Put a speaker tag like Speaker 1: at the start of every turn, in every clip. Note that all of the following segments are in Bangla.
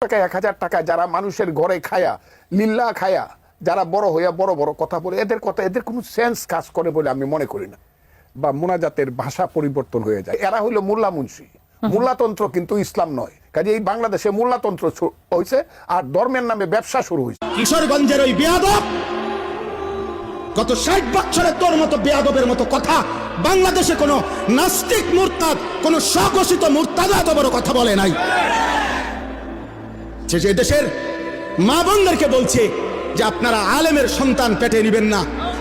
Speaker 1: টাকা 1000 টাকা যারা মানুষের ঘরে খায়া লিল্লা খায়া যারা বড় হইয়া বড় বড় কথা বলে এদের কথা এদের কোনো সেন্স কাজ করে বলে আমি মনে করি না, বা মোনাজাতের ভাষা পরিবর্তন হয়ে যায়। এরা হইলো মোল্লা মুন্সি, মোল্লাতন্ত্র কিন্তু ইসলাম নয়। কাজে এই বাংলাদেশে মোল্লাতন্ত্র হয়েছে আর ধর্মের নামে ব্যবসা শুরু হয়েছে।
Speaker 2: কিশোরগঞ্জের ওই বেয়াদব গত 60 বছরে তোর মতো বেয়াদবের মতো কথা বাংলাদেশে কোনো নাস্তিক মুরতাদ, কোনো স্বঘোষিত মুরতাদ এত বড় কথা বলে নাই। যে দেশের মা বোনদেরকে বলছে যে আপনারা আলেমের সন্তান পেটে নিবেন না।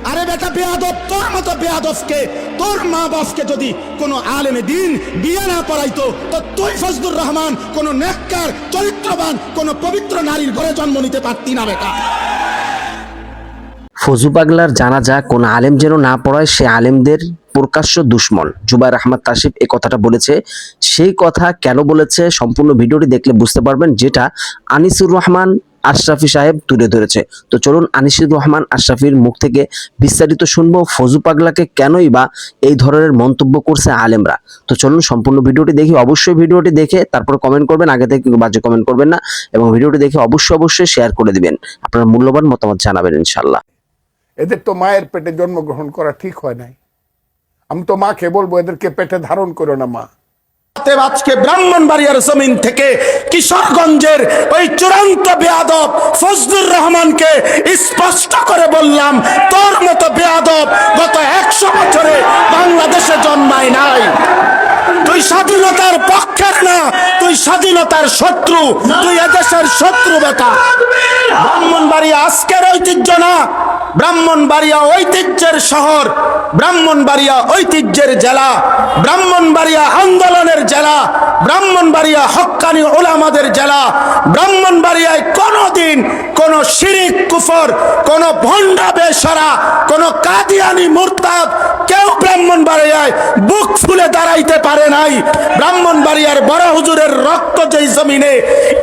Speaker 2: আরে বেটা বেয়াদব, তোর মতো বেয়াদবকে, তোর মা বাপকে যদি কোনো আলেমে দিন বিয়ে না পড়াইতো তো তুই ফজলুর রহমান কোনো নেককার চরিত্রবান কোনো পবিত্র নারীর ঘরে জন্ম নিতে পারতি না বেটা।
Speaker 3: ফজু পাগলার জানাজা কোন আলেম যেন না পড়ায় সে আলেমদের প্রকাশ্য দুশ্মন। জুবায়ের আহমদ তাসিফ এই কথাটা বলেছে। সেই কথা কেন বলেছে সম্পূর্ণ ভিডিওটি দেখলে বুঝতে পারবেন, যেটা আনিসুর রহমান আশরাফি সাহেব তুলে ধরেছে। তো চলুন আনিসুর রহমান আশরাফির মুখ থেকে বিস্তারিত শুনবো ফজু পাগলাকে কেনই বা এই ধরনের মন্তব্য করছে আলেমরা। তো চলুন সম্পূর্ণ ভিডিওটি দেখি। অবশ্যই ভিডিওটি দেখে তারপর কমেন্ট করবেন, আগে থেকে বাজে কমেন্ট করবেন না, এবং ভিডিওটি দেখে অবশ্যই শেয়ার করে দিবেন, আপনার মূল্যবান মতামত জানাবেন ইনশাআল্লাহ।
Speaker 1: এদের তো মায়ের পেটে জন্মগ্রহণ করা ঠিক হয় নাই। আমি তো মাকে বলবো এদেরকে পেটে ধারণ করো না মা।
Speaker 2: আজকে ব্রাহ্মণবাড়িয়ার জমিন থেকে কিশোরগঞ্জের ওই চূড়ান্ত বেয়াদব ফজলুর রহমানকে স্পষ্ট করে বললাম, তোর মতো বেয়াদব গত 100 বছরে বাংলাদেশে জন্মায় নাই। তুই স্বাধীনতার পক্ষের না, তুই স্বাধীনতার শত্রু, তুই এদেশের শত্রু বেটা। ব্রাহ্মণবাড়িয়া আজকের ঐতিহ্য না, ব্রাহ্মণবাড়িয়া ঐতিহ্যের শহর, ব্রাহ্মণবাড়িয়া ঐতিহ্যের জেলা, ব্রাহ্মণবাড়িয়া আন্দোলনের জেলা, ব্রাহ্মণবাড়িয়া হক্কানি উলামাদের জেলা। ব্রাহ্মণবাড়িয়ায় কোনোদিন কোন শিরিক কুফর, কোন ভণ্ডা বেশরা, কোন কাদিয়ানি মুরতাদ কেউ ব্রাহ্মণবাড়িয়ায় বুক ফুলে দাঁড়াইতে পারে নাই। ব্রাহ্মণবাড়িয়ার বড় হুজুরের রক্ত যেই জমিনে,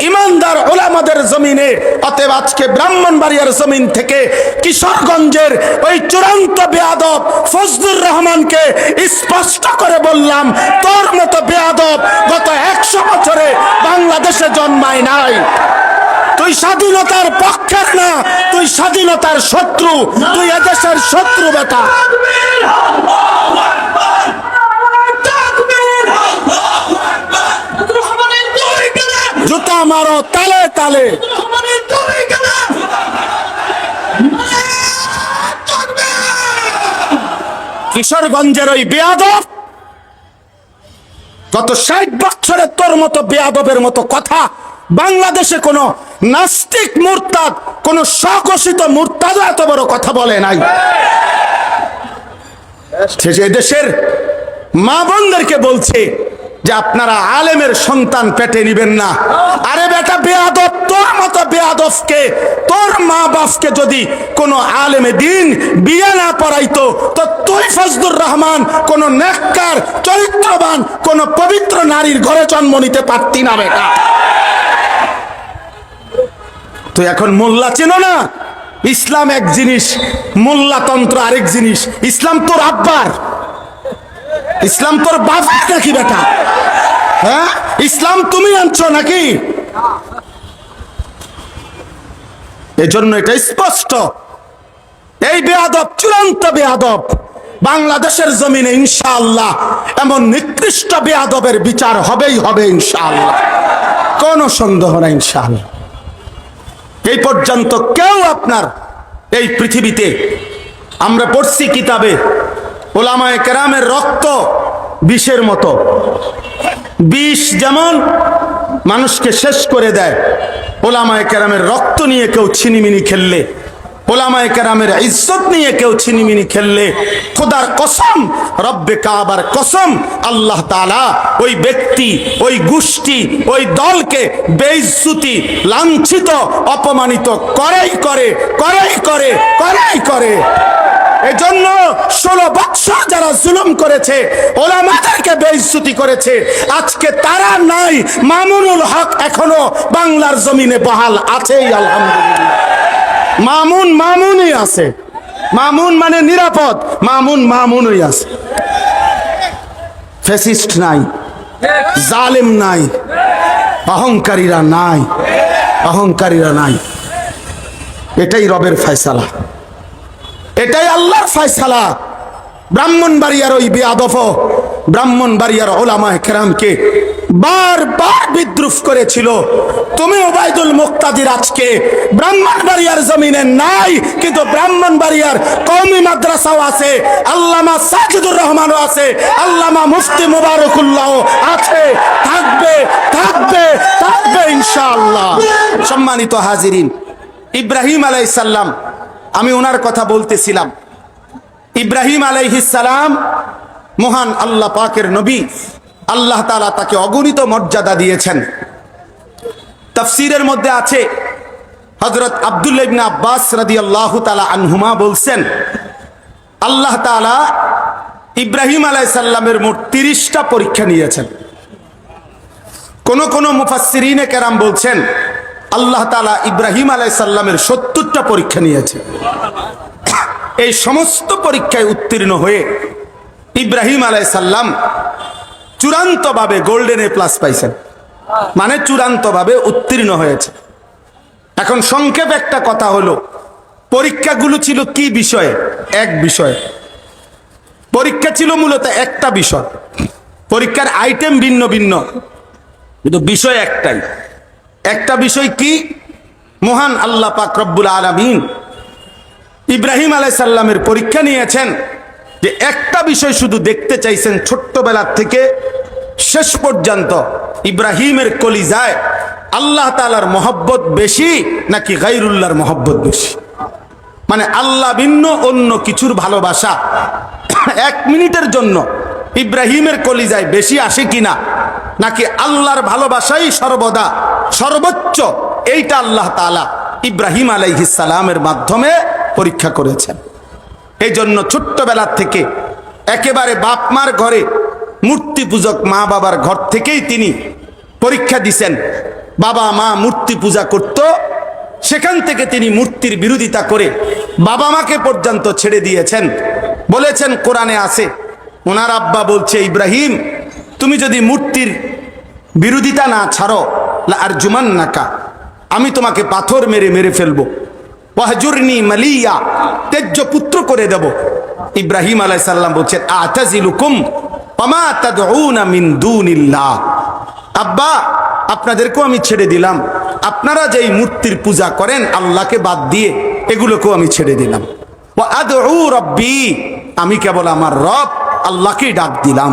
Speaker 2: ইমানদার উলামাদের জমিনে, অতএব আজকে ব্রাহ্মণবাড়িয়ার জমিন থেকে কিশোরগঞ্জের ওই চূড়ান্ত বেয়াদব ফজলুর রহমানকে স্পষ্ট করে বললাম, তোর মতো বেয়াদব গত 100 বছরে বাংলাদেশে জন্মায় নাই। তুই স্বাধীনতার পক্ষের না, তুই স্বাধীনতার শত্রু, তুই এদেশের শত্রু বেটা। জুতা মারো তালে তালে। কিশোরগঞ্জের ওই বেয়াদব গত 60 বছরে তোর মতো বেয়াদবের মতো কথা বাংলাদেশে কোন নাস্তিক মুরতাদ, কোন স্বঘোষিত মুরতাদ এত বড় কথা বলে নাই। সে দেশের মা বোনদেরকে বলছে যে আপনারা আলেমের সন্তান পেটে নিবেন না। আরে বেটা বেয়াদব, তোর মতো বেয়াদবকে, তোর মা বাপকে যদি কোনো আলেমে দিন বিয়ে না পড়াইতো তো তুই ফজলুর রহমান কোন নেককার চরিত্রবান কোন পবিত্র নারীর ঘরে জন্ম নিতে পারতি না বেটা। তুই এখন মোল্লা চেনো না? ইসলাম এক জিনিস, মোল্লাতন্ত্র আরেক জিনিস। ইসলাম তোর আব্বার, ইসলাম তোর বাবার নাকি বেটা? হ্যাঁ, ইসলাম তুমি আনছো নাকি? এজন্য এটা স্পষ্ট, এই বেয়াদব চূড়ান্ত বেয়াদব বাংলাদেশের জমিনে ইনশাআল্লাহ এমন নিকৃষ্ট বেয়াদবের বিচার হবেই হবে ইনশাআল্লাহ, কোনো সন্দেহ নাই ইনশাআল্লাহ। এই পর্যন্ত কেউ আপনার এই পৃথিবীতে, আমরা পড়ছি কিতাবে, ওলামায়ে কেরামের রক্ত বিষের মতো, বিষ যেমন মানুষকে শেষ করে দেয়, ওলামায়ে কেরামের রক্ত নিয়ে কেউ ছিনিমিনি খেললে, ওলামায়ে কেরামের ইজ্জত নিয়ে কেউ ছিনিমিনি খেললে, খোদার কসম, রব্বে কাবার কসম, আল্লাহ তাআলা ওই ব্যক্তি, ওই গোষ্ঠী, ওই দলকে বেইজ্জতি, লাঞ্ছিত, অপমানিত করেই করে, করেই করে, করেই করে। এজন্য 16 বছর যারা জুলুম করেছে, ওলামাদেরকে বেইজ্জতি করেছে, আজকে তারা নাই। মামুনুল হক এখনো বাংলার জমিনে বহাল আছেই আলহামদুলিল্লাহ। মামুনই আছে, মামুন মানে নিরাপদ, মামুনই আছে। ফ্যাসিস্ট নাই, জালেম নাই, অহংকারীরা নাই, অহংকারীরা নাই। এটাই রবের ফয়সালা, এটাই আল্লাহর ফয়সালা। ব্রাহ্মণবাড়িয়ার ওই বেয়াদব ব্রাহ্মণবাড়িয়ার ওলামায়ে কেরামকে বারবার বিদ্রুপ করেছিল। তুমি ওবায়দুল মুক্তাদির আজকে ব্রাহ্মণবাড়িয়ার জমিনে নাই, কিন্তু ব্রাহ্মণবাড়িয়ার কওমি মাদ্রাসাও আছে, আল্লামা সাজিদুর রহমানও আছে, আল্লামা মুফতি মুবারকুল্লাহ আছে, থাকবে থাকবে থাকবে ইনশাআল্লাহ। সম্মানিত হাজিরিন, ইব্রাহিম আলাইহিস সালাম, আমি ওনার কথা বলতেছিলাম। ইব্রাহিম আলাইহিস সালাম মহান আল্লাহ পাকের নবী। আল্লাহ তাআলা তাকে অগণিত মর্যাদা দিয়েছেন। তাফসীরের মধ্যে আছে, হযরত আব্দুল্লাহ ইবনে আব্বাস রাদিয়াল্লাহু তাআলা আনহুমা বলছেন, আল্লাহ তাআলা ইব্রাহিম আলাইহিস সালামের মোট 30টা পরীক্ষা নিয়েছেন। কোন কোন মুফাসসিরিনে কেরাম বলছেন আল্লাহ তাআলা ইব্রাহিম আলাইহিস সালামের 70টা পরীক্ষা নিয়েছেন। এই সমস্ত পরীক্ষায় উত্তীর্ণ হয়ে ইব্রাহিম আলাইহিস সালাম চূড়ান্তভাবে গোল্ডেন এ প্লাস পাইছেন, মানে চূড়ান্তভাবে উত্তীর্ণ হয়েছে। এখন সংক্ষেপ একটা কথা হলো, পরীক্ষাগুলো ছিল কি বিষয়ে? এক বিষয়ে। পরীক্ষা ছিল মূলত একটা বিষয়, পরীক্ষার আইটেম ভিন্ন ভিন্ন, কিন্তু বিষয় একটাই। একটা বিষয় কি? মহান আল্লাহ পাক রব্বুল আলামিন ইব্রাহিম আলাইহিস সালামের পরীক্ষা নিয়েছেন যে একটা বিষয় শুধু দেখতে চাইছেন, ছোট্টবেলার থেকে শেষ পর্যন্ত ইব্রাহিমের কলিজায় আল্লাহ তাআলার মহব্বত বেশি নাকি গায়রুল্লাহর মহব্বত বেশি, মানে আল্লাহ ভিন্ন অন্য কিছুর ভালোবাসা 1 মিনিটের জন্য ইব্রাহিমের কলিজায় বেশি আসে কিনা, নাকি আল্লাহর ভালোবাসাই সর্বদা সর্বোচ্চ, এইটা আল্লাহ তাআলা ইব্রাহিম আলাইহিস সালামের মাধ্যমে পরীক্ষা করেছেন। এই জন্য ছোট্টবেলার থেকে একেবারে বাপ মার ঘরে মূর্তি পূজক মা বাবার ঘর থেকেই তিনি পরীক্ষা দিছেন। বাবা মা মূর্তি পূজা করত, সেখান থেকে তিনি মূর্তির বিরোধিতা করে বাবা মাকে পর্যন্ত ছেড়ে দিয়েছেন। বলেছেন, কোরআনে আছে, ওনার আব্বা বলছে, ইব্রাহিম তুমি যদি মূর্তির বিরোধিতা না ছাড়ো, লা আরজুমান্নাকা, আমি তোমাকে পাথর মেরে মেরে ফেলবো, ওয়াহজুরনি মালিয়া, তেজ্য পুত্র করে দেব। ইব্রাহিম আলাইহিস সালাম বলছেন, আতাজিলুকুম ওয়ামা তাদউনা মিন দুনিল্লাহ, আব্বা আপনাদেরকেও আমি ছেড়ে দিলাম, আপনারা যেই মূর্তির পূজা করেন আল্লাহকে বাদ দিয়ে, এগুলোকেও আমি ছেড়ে দিলাম। ওয়া আদউ রাব্বি, আমি কেবল আমার রব আল্লাহকেই ডাক দিলাম।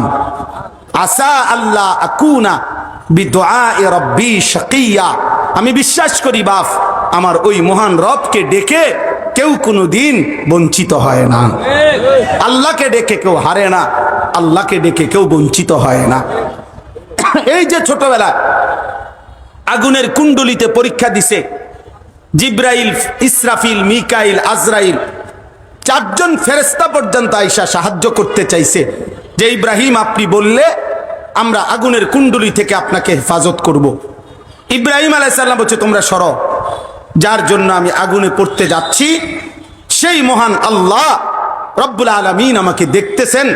Speaker 2: আসা আল্লাহ আকুনা বিদুআই রাব্বি শাকিয়া, আমি বিশ্বাস করি বাপ আমার ওই মহান রবকে ডেকে কেউ কোনোদিন বঞ্চিত হয় না, আল্লাহকে ডেকে কেউ হারে না, আল্লাহকে ডেকে কেউ বঞ্চিত হয় না। এই যে ছোটবেলা আগুনের কুণ্ডলিতে পরীক্ষা দিছে, জিব্রাইল, ইসরাফিল, মিকাইল, আজরাইল 4জন ফেরেশতা পর্যন্ত আয়েশা সাহায্য করতে চাইছে যে ইব্রাহিম আপনি বললে আমরা আগুনের কুণ্ডলি থেকে আপনাকে হেফাজত করব। ইব্রাহিম আলাইহিস সালাম বলছে, তোমরা সরো, যার জন্য আমি আগুনে পড়তে যাচ্ছি সেই মহান আল্লাহ রব্বুল আলামিন আমাকে দেখতেছেন।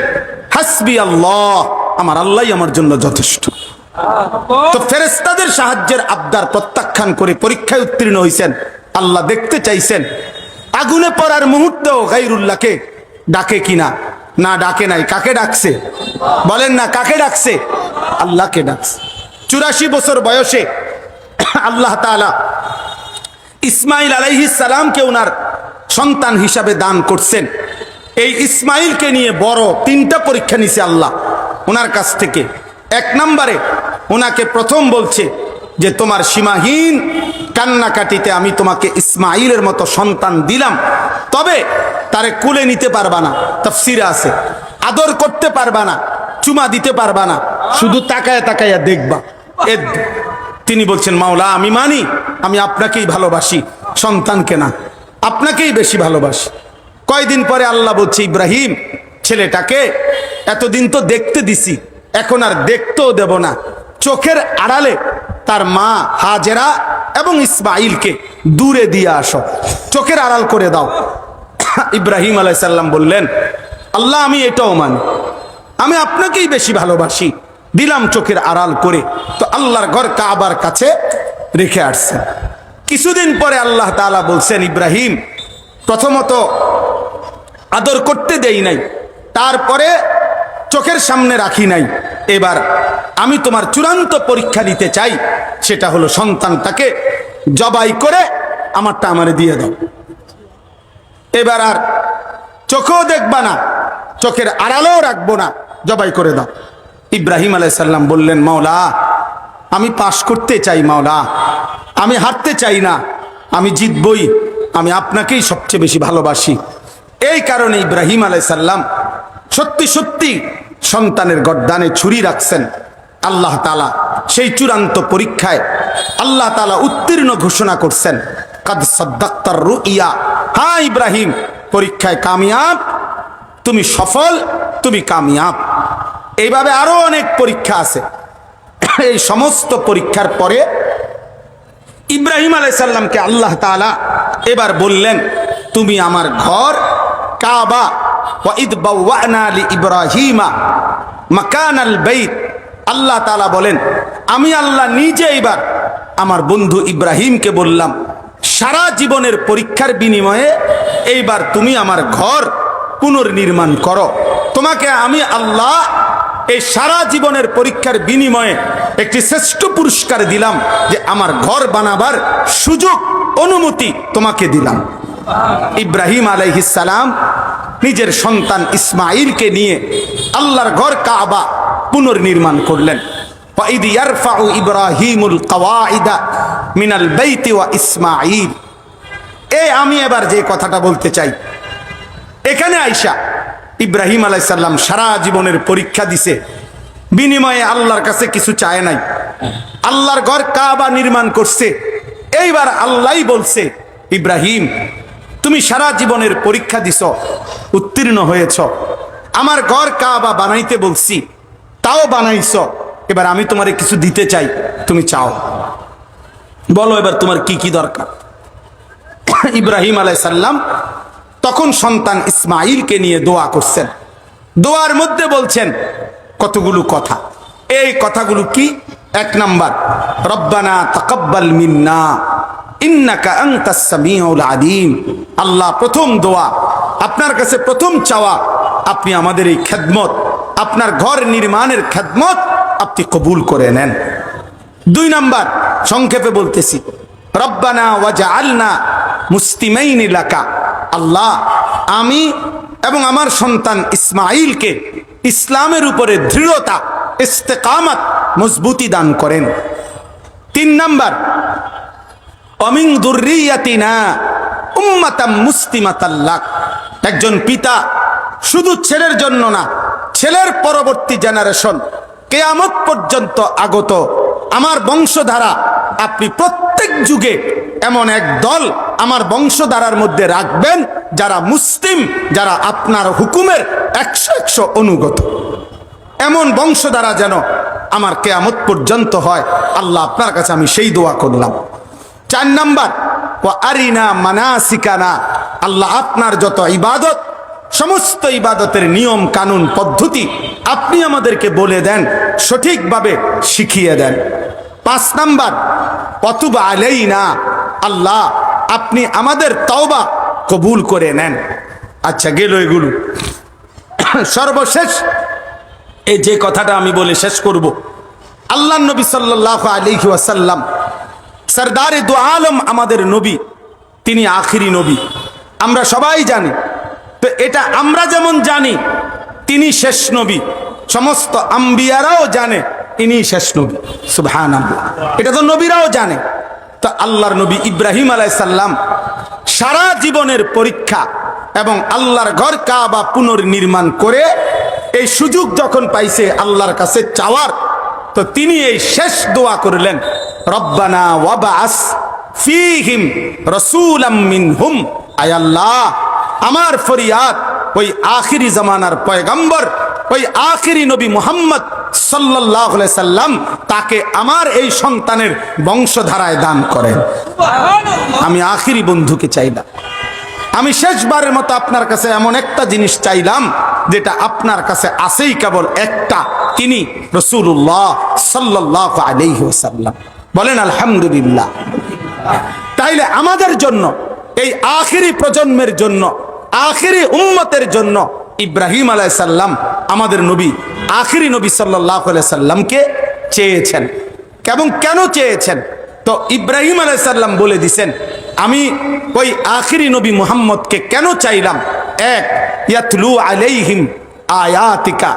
Speaker 2: হাসবি আল্লাহ, আমার আল্লাহই আমার জন্য যথেষ্ট। তো ফেরেশতাদের সাহায্যের আবদার প্রত্যাখ্যান করে পরীক্ষায় উত্তীর্ণ হয়েছেন। আল্লাহ দেখতে চাইছেন আগুনে পড়ার মুহূর্তেও গায়রুল্লাহকে ডাকে কিনা, না ডাকে নাই। কাকে ডাকছে বলেন না, কাকে ডাকছে? আল্লাহকে ডাকছে। 84 বছর বয়সে আল্লাহ তাআলা ইসমাইল আলাইহিস সালামকে ওনার সন্তান হিসাবে দান করছেন। এই ইসমাইলকে নিয়ে বড় 3টা পরীক্ষা নিছে আল্লাহ ওনার কাছ থেকে। 1 নম্বরে ওনাকে প্রথম বলছে যে তোমার সীমাহীন কান্নাকাটিতে আমি তোমাকে ইসমাইলের মতো সন্তান দিলাম, তবে তারে কুলে নিতে পারবা না, তাফসিরে আছে, আদর করতে পারবা না, চুমা দিতে পারবা না, শুধু তাকায়া তাকায়া দেখবা। তিনি বলছেন, মাওলা আমি মানি, আমি আপনাকেই ভালোবাসি, সন্তানকে না, আপনাকেই বেশি ভালোবাসি। কয়দিন পরে আল্লাহ বলছে, ইব্রাহিম ছেলেটাকে এতদিন তো দেখতে দিছি, এখন আর দেখতেও দেব না, চোখের আড়ালে তার মা হাজেরা এবং ইসমাইলকে দূরে দিয়ে আসো, চোখের আড়াল করে দাও। ইব্রাহিম আলাইহিস সালাম বললেন, আল্লাহ আমি এটাও মানি, আমি আপনাকেই বেশি ভালোবাসি, দিলাম চোখের আড়াল করে। তো আল্লাহর ঘর কাবার কাছে রেখে আসছেন। কিছুদিন পরে আল্লাহ তাআলা বলছেন, ইব্রাহিম প্রথমত আদর করতে দেই নাই, তারপরে চোখের সামনে রাখি নাই, এবার আমি তোমার চূড়ান্ত পরীক্ষা নিতে চাই, সেটা হলো সন্তানটাকে জবাই করে আমারটা আমারে দিয়ে দাও। এবার আর চোখেও দেখবা না, চোখের আড়ালেও রাখবো না, জবাই করে দাও। ইব্রাহিম আলাইহিস সালাম বললেন, মাওলা আমি পাশ করতে চাই, মাওলা আমি হারতে চাই না, আমি জিতবই, আমি আপনাকেই সবচেয়ে বেশি ভালোবাসি। এই কারণে ইব্রাহিম আলাইহিস সালাম সত্যি সত্যি সন্তানের গর্দানে ছুরি রাখছেন। আল্লাহ তাআলা সেই চূড়ান্ত পরীক্ষায় আল্লাহ তাআলা উত্তীর্ণ ঘোষণা করছেন, কাদ সাদ্দাক্তার রুইয়া, হ্যাঁ ইব্রাহিম পরীক্ষায় কামিয়াব, তুমি সফল, তুমি কামিয়াব। এইভাবে আরো অনেক পরীক্ষা আছে। এই সমস্ত পরীক্ষার পরে ইব্রাহিম আলাইহিস সালামকে আল্লাহ তাআলা এবার বললেন, তুমি আমার ঘর কাবা, ওয়া ইদ বাওয়ানা লি ইব্রাহিমা মাকানাল বাইত, আল্লাহ তাআলা বলেন আমি আল্লাহ নিজে এবার আমার বন্ধু ইব্রাহিমকে বললাম, সারা জীবনের পরীক্ষার বিনিময়ে এইবার তুমি আমার ঘর পুনর্নির্মাণ করো। তোমাকে আমি আল্লাহ এই সারা জীবনের পরীক্ষার বিনিময়ে একটি শ্রেষ্ঠ পুরস্কার দিলাম, যে আমার ঘর বানাবার সুযোগ অনুমতি তোমাকে দিলাম। ইব্রাহিম আলাইহিস সালাম নিজের সন্তান ইসমাঈলকে নিয়ে আল্লাহর ঘর কাবা পুনর্নির্মাণ করলেন। وَإِذْ يَرْفَعُ إِبْرَاهِيمُ الْقَوَاعِدَ مِنَ الْبَيْتِ وَإِسْمَاعِيلُ। আমি এবার যে কথাটা বলতে চাই, এখানে আয়েশা ইব্রাহিম আলাইহিস সালাম সারা জীবনের পরীক্ষা দিছে, বিনিময়ে আল্লাহর কাছে কিছু চায় নাই, আল্লাহর ঘর কাবা নির্মাণ করছে। এইবার আল্লাহই বলছে, ইব্রাহিম তুমি সারা জীবনের পরীক্ষা দিছ, উত্তীর্ণ হয়েছ, আমার ঘর কাবা বানাইতে বলছি, তাও বানাইছ, এবার আমি তোমারে কিছু দিতে চাই, তুমি চাও, বলো এবার তোমার কি কি দরকার। ইব্রাহিম আলাইহিস সালাম তখন সন্তান ইসমাঈলকে নিয়ে দোয়া করছেন। দোয়ার মধ্যে বলছেন কতগুলো কথা। এই কথাগুলো কি? এক নাম্বার, রব্বানা তাকাব্বাল মিন্না ইন্নাকা আনতাস সামিউল আলিম। আল্লাহ প্রথম দোয়া, আপনার কাছে প্রথম চাওয়া, আপনি আমাদের এই খেদমত, আপনার ঘর নির্মাণের খেদমত আপনি কবুল করে নেন। দুই নাম্বার, সংক্ষেপে বলতেছি, রব্বানা ওয়াজআলনা মুসলিমাইন লাকা। আল্লাহ আমি এবং আমার সন্তান ইসমাঈলকে ইসলামের উপরে দৃঢ়তা, ইস্তেকামত, মজবুতি দান করেন। তিন নাম্বার, অমিন যুররিয়াতিনা উম্মাতাম মুসলিমাতাল লাক। একজন পিতা শুধু ছেলের জন্য না, ছেলের পরবর্তী জেনারেশন কিয়ামত পর্যন্ত আগত আমার বংশধারা, আপনি প্রত্যেক যুগে এমন এক দল আমার বংশধারার মধ্যে রাখবেন যারা মুসলিম, যারা আপনার হুকুমের 100 অনুগত। এমন বংশধারা যেন আমার কিয়ামত পর্যন্ত হয়, আল্লাহ আপনার কাছে আমি সেই দোয়া করলাম। চার নাম্বার, ওয়া আরিনা মানাসিকানা। আল্লাহ আপনার যত ইবাদত, সমস্ত ইবাদতের নিয়ম কানুন পদ্ধতি আপনি আমাদেরকে বলে দেন, সঠিকভাবে শিখিয়ে দেন। পাঁচ নাম্বার, ওয়াতুব আলাইনা। আল্লাহ আপনি আমাদের তওবা কবুল করে নেন। আচ্ছা গেল এগুলো। সর্বশেষ এই যে কথাটা আমি বলে শেষ করব, আল্লাহ নবী সাল্লাল্লাহু আলাইহি ওয়াসাল্লাম সরদারে দু আলম, আমাদের নবী, তিনি আখিরি নবী, আমরা সবাই জানি। তো এটা আমরা যেমন জানি তিনি শেষ নবী, সমস্ত আম্বিয়ারাও জানে ইনি শেষ নবী। সুবহানাল্লাহ, এটা তো নবীরাও জানে। তো আল্লাহর নবী ইব্রাহিম আলাইহিস সালাম সারা জীবনের পরীক্ষা এবং আল্লাহর ঘর কাবা পুনর্নির্মাণ করে এই সুযোগ যখন পাইছে আল্লাহর কাছে চাওয়ার, তো তিনি এই শেষ দোয়া করলেন, রব্বানা ওয়াবাস ফীহিম রাসূলাম মিনহুম। আয় আল্লাহ, আমার ফরিয়াদ ওই আখিরি জামানার পয়গম্বর, ওই আখিরি নবী মুহাম্মদ সাল্লাল্লাহু আলাইহি সাল্লাম, তাকে আমার এই সন্তানের বংশধারায় দান করেন। আমি আখিরি বন্ধুকে চাইলাম, আমি শেষবারের মতো আপনার কাছে এমন একটা জিনিস চাইলাম যেটা আপনার কাছে আছেই কেবল একটা, তিনি রাসূলুল্লাহ সাল্লাল্লাহু আলাইহি ওয়াসাল্লাম। বলেন আলহামদুলিল্লাহ। তাইলে আমাদের জন্য, এই আখিরি প্রজন্মের জন্য, আখিরি উম্মতের জন্য ইব্রাহিম আলাইহিস সালাম আমাদের নবী, আখিরি নবী সাল্লাল্লাহু আলাইহি সাল্লামকে চেয়েছেন। এবং কেন চেয়েছেন? তো ইব্রাহিম আলাইহিস সালাম বলে দিছেন, আমি ওই আখিরি নবী মুহাম্মদকে কেন চাইলাম? এক, ইয়াতলু আলাইহিম আয়াতিকা,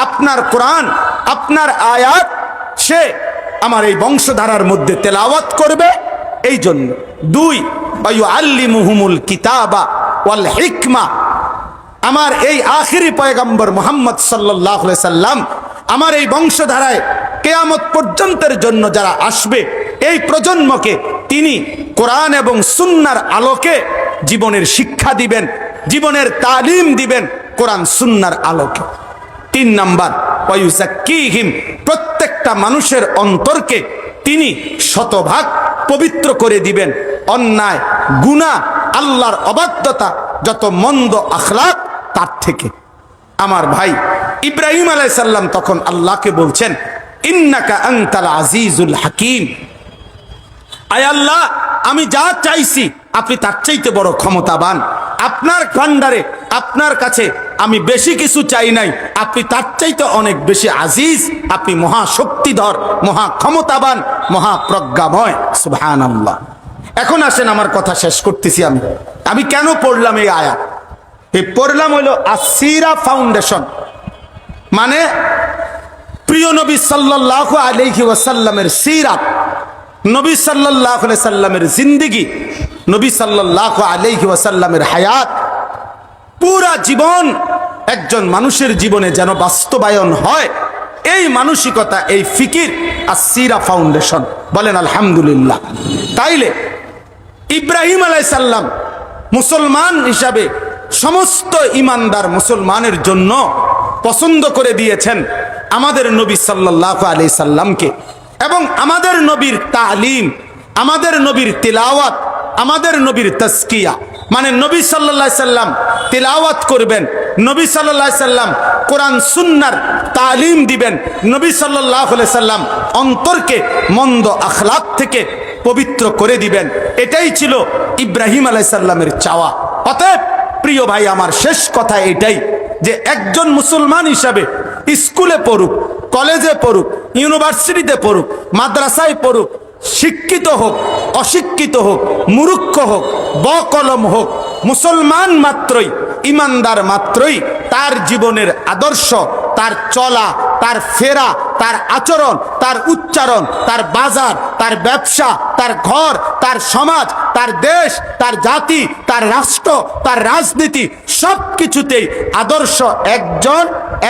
Speaker 2: আপনার কোরআন, আপনার আয়াত সে আমার এই বংশধারার মধ্যে তেলাওয়াত করবে, এই জন্য। দুই, ওয়ায়ুআল্লিমুহুমুল কিতাবা ওয়াল হিকমা, আমার এই আখিরি পয়গম্বর মুহাম্মদ সাল্লাল্লাহু আলাইহি সাল্লাম আমার এই বংশধারায় কিয়ামত পর্যন্তের জন্য যারা আসবে, এই প্রজন্মকে তিনি কোরআন এবং সুন্নাহর আলোকে জীবনের শিক্ষা দিবেন, জীবনের তালিম দিবেন কোরআন সুন্নাহর আলোকে। তিন নাম্বার, ওয়ায়ুযাক্কিহিম, প্রত্যেকটা মানুষের অন্তরকে তিনি শতভাগ পবিত্র করে দিবেন অন্যায়, গুনাহ, আল্লাহর অবাধ্যতা, যত মন্দ আখলাক তার থেকে। আমার ভাই ইব্রাহিম আলাইহিস সালাম তখন আল্লাহকে বলছেন, ইন্নাকা আনতাল আজিজুল হাকিম, আয় আল্লাহ, আমি যা চাইছি আপনি তার চাইতে বড় ক্ষমতাবান। আপনার ভান্ডারে, আপনার কাছে আমি বেশি কিছু চাই নাই, আপনি তার চাইতে অনেক বেশি আজিজ, আপনি মহা শক্তিধর, মহা ক্ষমতাবান, মহা প্রজ্ঞাময়। সুবহানাল্লাহ। এখন আসেন, আমার কথা শেষ করতেছি। আমি কেন পড়লাম এই আয়াত? এই পড়লাম হলো আসিরা ফাউন্ডেশন, মানে প্রিয় নবী সাল্লাল্লাহু আলাইহি ওয়াসাল্লামের সিরাত, নবী সাল্লাল্লাহু আলাইহি সাল্লামের জিন্দেগি, নবী সাল্লাল্লাহু আলাইহি ওয়াসাল্লামের হায়াত, পুরা জীবন একজন মানুষের জীবনে যেন বাস্তবায়ন হয়, এই মানসিকতা, এই ফিকির আসিরা ফাউন্ডেশন। বলেন আলহামদুলিল্লাহ। তাইলে ইব্রাহিম আলাইহিস সালাম মুসলমান হিসাবে সমস্ত ইমানদার মুসলমানের জন্য পছন্দ করে দিয়েছেন আমাদের নবী সাল্লাল্লাহু আলাইহি সাল্লামকে, এবং আমাদের নবীর তালিম, আমাদের নবীর তিলাওয়াত, আমাদের নবীর তাজকিয়া, মানে নবী সাল্লাল্লাহু আলাইহি সাল্লাম তিলাওয়াত করবেন, নবী সাল্লাল্লাহু আলাইহি সাল্লাম কোরআন সুন্নাহর তালিম দিবেন, নবী সাল্লাল্লাহু আলাইহি সাল্লাম অন্তরকে মন্দ আখলাক থেকে পবিত্র করে দিবেন। এটাই ছিল ইব্রাহিম আলাইহিস সালামের চাওয়া। অতএব প্রিয় ভাই, আমার শেষ কথা এটাই যে একজন মুসলমান হিসাবে স্কুলে পড়ুক, কলেজে পড়ুক, ইউনিভার্সিটিতে পড়ুক, মাদ্রাসায় পড়ুক, শিক্ষিত হোক, অশিক্ষিত হোক, মূর্খ হোক, বকলম হোক, মুসলমান মাত্রই, ইমানদার মাত্রই তার জীবনের আদর্শ, তার চলা, তার ফেরা, তার আচরণ, তার উচ্চারণ, তার বাজার, তার ব্যবসা, তার ঘর, তার সমাজ, তার দেশ, তার জাতি, তার রাষ্ট্র, তার রাজনীতি, সব কিছুতেই আদর্শ একজন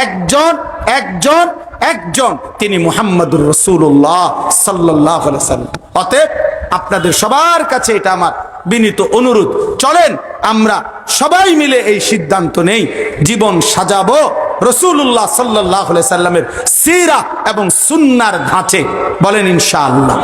Speaker 2: একজন একজন একজন, তিনি মুহাম্মদুর রাসূলুল্লাহ সাল্লাল্লাহু আলাইহি ওয়াসাল্লাম। অতএব আপনাদের সবার কাছে এটা আমার বিনীত অনুরোধ, চলেন আমরা সবাই মিলে এই সিদ্ধান্ত নেই, জীবন সাজাবো রাসূলুল্লাহ সাল্লাল্লাহু আলাইহি সাল্লামের সিরা এবং সুন্নাহর ধাঁচে। বলেন ইনশাআল্লাহ,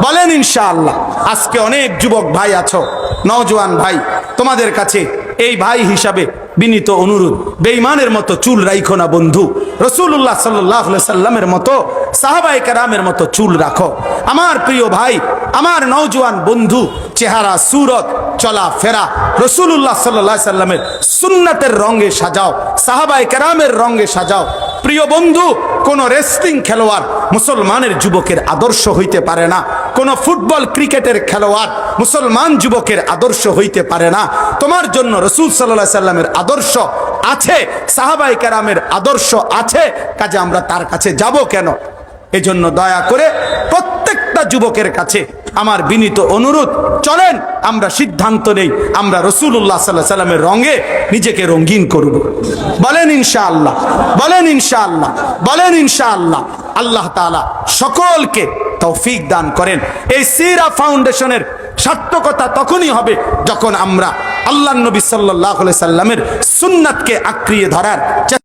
Speaker 2: বলেন ইনশাআল্লাহ। আজকে অনেক যুবক ভাই আছো, নওজোয়ান ভাই, তোমাদের কাছে এই ভাই হিসাবে বিনীত অনুরোধ, বেঈমানের মতো চুল রাখো না বন্ধু, রাসূলুল্লাহ সাল্লাল্লাহু আলাইহি সাল্লামের মতো, সাহাবায়ে কেরামের মতো চুল রাখো। আমার প্রিয় ভাই, আমার নওজোয়ান বন্ধু, চেহারা, সুরত, চলা ফেরা রাসূলুল্লাহ সাল্লাল্লাহু আলাইহি সাল্লামের সুন্নাতের রঙে সাজাও, সাহাবায়ে কেরামের রঙে সাজাও। প্রিয় বন্ধু, কোন রেসলিং খেলোয়াড় মুসলমানের যুবকের আদর্শ হইতে পারে না, কোন ফুটবল ক্রিকেটের খেলোয়াড় মুসলমান যুবকের আদর্শ হইতে পারে না। তোমার জন্য রাসূল সাল্লাল্লাহু আলাইহি সাল্লামের আদর্শ আছে, সাহাবায়ে কেরামের আদর্শ আছে, কাজে আমরা তার কাছে যাব কেন? এজন্য দয়া করে প্রত্যেকটা যুবকের কাছে আমার বিনীত অনুরোধ, চলেন আমরা সিদ্ধান্ত নেই, আমরা রাসূলুল্লাহ সাল্লাল্লাহু আলাইহি সাল্লামের রঙে নিজেকে রঙিন করব। বলেন ইনশাআল্লাহ, বলেন ইনশাআল্লাহ, বলেন ইনশাআল্লাহ। আল্লাহ তাআলা সকলকে তৌফিক দান করেন। এই সিরা ফাউন্ডেশনের সার্থকতা তখনই হবে যখন আমরা আল্লাহর নবী সাল্লাল্লাহু আলাইহি সাল্লামের সুন্নাতকে আঁকড়িয়ে ধরার